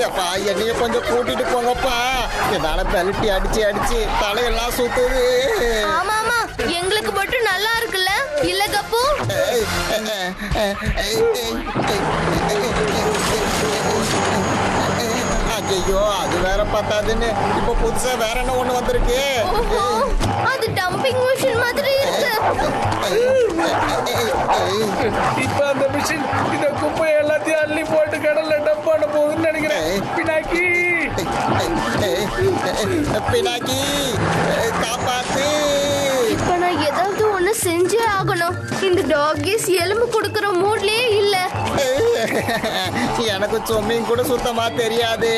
எப்பா என்னைய கொஞ்சம் கூட்டிட்டு போங்கப்பா. என்னால பெல்ட்டி அடிச்சு அடிச்சு தலையெல்லாம் சுத்துது. ஆமா ஆமா, எங்களுக்கு மட்டும் நல்லா இருக்குல்ல இல்ல கப்பு? ஐயோ, அது வேற பத்தாதுன்னு இப்ப புதுசா வேற என்ன ஒண்ணு வந்திருக்கு. ஓஹோ, அது டம்பிங் மிஷின் மாதிரி இருக்கு. இப்ப அந்த மிஷின் இந்த குப்பையை எல்லாத்தையும் அள்ளி போட்டு கடல்ல டம்ப் பண்ண போகுதுன்னு நினைக்கிறேன். பினாக்கி பினாக்கி காப்பாத்து. இப்ப நான் ஏதாவது ஒண்ணு செஞ்சே ஆகணும். இந்த டாகிஸ் எலும்பு கொடுக்கற மூட்லயே இல்ல. எனக்கு ஸ்விம்மிங் கூட சுத்தமா தெரியாது.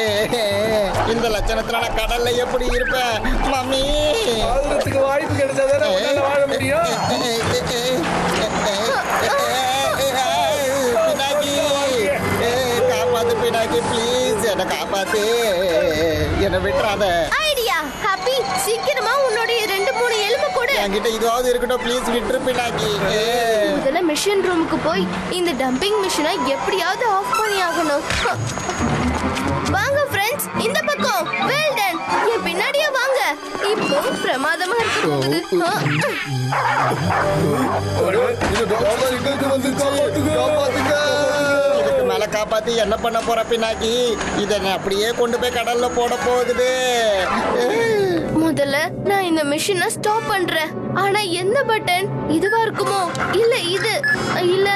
இந்த லட்சணத்துல நான் கடல்ல எப்படி இருப்பேன் மம்மி? வாழ்றதுக்கு வாய்ப்பு கிடைச்சாதானே உன்னால வாழ முடியும். பினாக்கி காப்பாத்து பினாக்கி, ப்ளீஸ் என்ன காப்பாத்து, என்ன விட்டுறாத. ஐடியா ஹாப்பி, சீக்கிரமா உன்னுடைய 2-3 எலும்பு கொடு. என்கிட்ட இதுவாவது இருக்கட்டும், ப்ளீஸ் விட்டுரு பினாக்கி. முதல்ல மிஷின் ரூமுக்கு போய் இந்த டம்பிங் மிஷினை எப்படியாவது ஆஃப் பண்ணி ஆகணும். வாங்க ஃப்ரெண்ட்ஸ், இந்த பக்கம். Well done. என் பின்னாடியே வாங்க. இப்போ பிரமாதமா இருக்க போகுது. இதுக்கு மேல காப்பாத்தி என்ன பண்ண போற பினாக்கி? இதை அப்படியே கொண்டு போய் கடல்ல போட போகுது. முதல்ல நான் இந்த மிஷினை ஸ்டாப் பண்றேன். ஆனா எந்த பட்டன்? இதுவா இருக்குமோ? இல்ல இது இல்ல.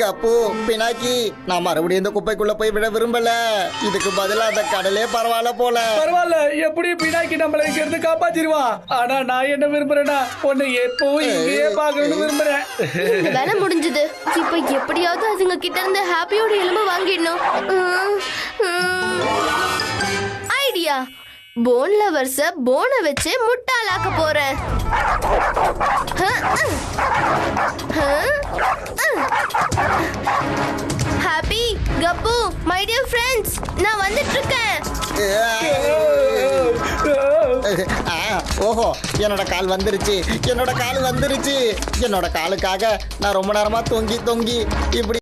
கப்பு பினாக்கி, நான் மறுபடியும் இந்த குப்பைக்குள்ள போய் விட விரும்பல. இதுக்கு பதிலா அந்த கடலே பரவாயில்ல போல. பரவாயில்ல, எப்படி பினாக்கி நம்மள இங்க இருந்து காப்பாத்திடுவான். ஆனா நான் என்ன விரும்புறேன்னா உன்னை எப்பவும் இங்கேயே பாக்கணும்னு விரும்புறேன். இந்த வேலை முடிஞ்சது. இப்ப எப்படியாவது அதுங்க கிட்ட இருந்து ஹாப்பியோட எலும்பு வாங்கிடணும். ஐடியா, போன் லவர்ஸ போனை வச்சு முட்டாளாக்க போறேன். Happy, cup, my dear friends, நான் வந்துட்டு இருக்கேன். ஓஹோ, என்னோட கால் வந்துருச்சு, என்னோட கால் வந்துருச்சு. என்னோட காலுக்காக நான் ரொம்ப நேரமா தொங்கி தொங்கி இப்படி